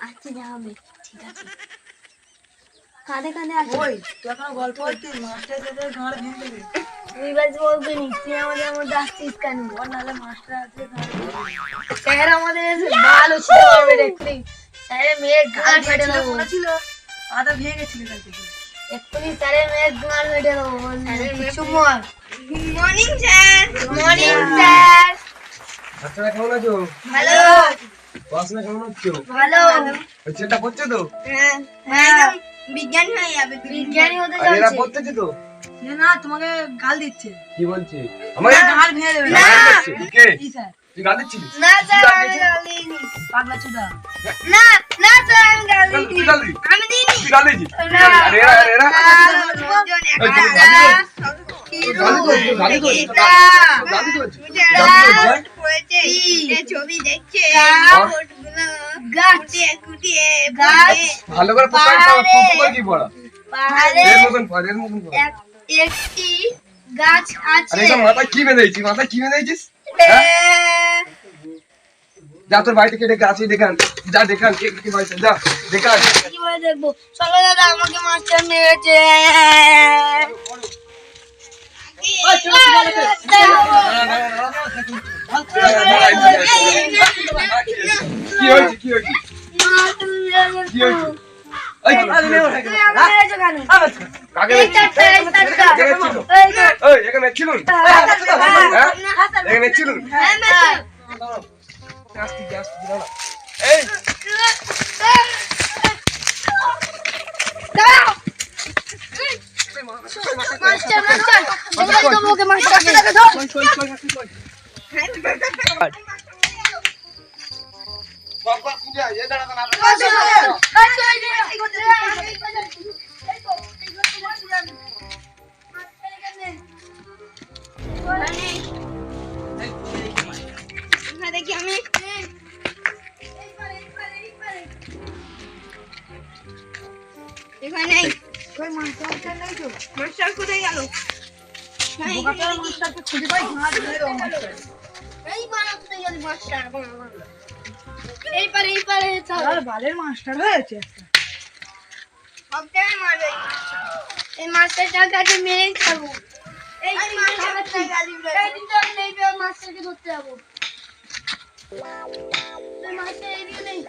আচ্ছা যাবে, ঠিক আছে। কাঁধে কাঁধে আছে। ওই তুই এখন গল্প করছিস, মাস্টার তোদের ঘাড় ভেঙে দেবে। তুই বাজ বলবি নি, তুই আমাদের মধ্যে আসছিস কেন? ওর নাহলে মাস্টার আছে ঘাড় ভেঙে দেবে। স্যার আমাদের এসে ভালো ছিল আমি দেখলি। স্যারের মেয়ের গাল ফেটে দেবো। ছিল পাতা ভেঙে গেছিল কাল থেকে। এক্ষুনি স্যারের মেয়ের গাল ফেটে দেবো। কিছু বল। Good morning sir. Good morning sir. বাচ্চারা কেমন আছো? ভালো। পড়াশোনা কেমন হচ্ছে? ভালো। চেষ্টা করছো তো? হ্যাঁ হ্যাঁ, বিজ্ঞানী হয়ে যাবে। বিজ্ঞানী হতে আর এরা যাচ্ছে। পড়তেছে তো? না তোমাকে গাল দিচ্ছে। কি বলছে? আমাকে ঘাড় ভেঙে দেবে। না। কে? কি স্যার? তুই গাল দিচ্ছিস? না স্যার, গাল আমি দিয়েছিস? গাল দিইনি। পাগলা চোদা। না না স্যার, আমি গাল দিইনি। তুই গাল দিস? আমি দিইনি। তুই গাল দিয়েছিস? না। আর এরা এরা ছবি দেখছে ভালো করে পড়া কি পড়া এর মতন পড়া এর মতন পড়া একটি গাছ আরে আছে। এটা মাথায় কি বেঁধেছিস মাথায় কি বেঁধেছিস যা তোর বাড়িতে কেটে গাছ দেখান যা দেখান কে বাড়িতে যা দেখান কিভাবে দেখবো? চলো দাদা, আমাকে মাস্টার মেরেছে। কি হয়েছে কি হয়েছে কি হয়েছে এই কাকে এই এখানে ছিল এখানে ছিল আস্তে আস্তে দাও না এই বাবা কুজা এ দাঁড়া না দেখি আমি এখানে কই মাস্টার নেই তো? মাস্টার কোথায় গেল? বোকাটার মাস্টারকে খুঁজে পাই ঘাড় ভেঙে দেবো মাস্টার। এই বানাতে গেল মাস্টার। এই পারে চল। আর বালের মাস্টার হয়েছে একটা। সবটাই মারবে এই মাস্টারটার কাছে মেরেই খাবো। এই মাস্টারটা গালি দেবে। এই দিন তো আমি এই মাস্টারকে ধরতে যাবো। এই মাস্টার এদিকে নেই।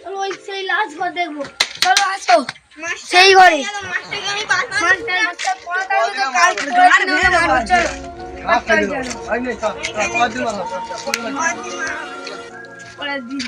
চলো ওই সেই লাস্ট ঘর দেখবো। চলো আসো সেই ঘরে। মাস্টারকে আমি মাস্টার পড়াটা তো কাল ঘাড় ভেঙে দেবো। চলো। হাত খাই দাও আই নে কা দিন মারা পড়া দিন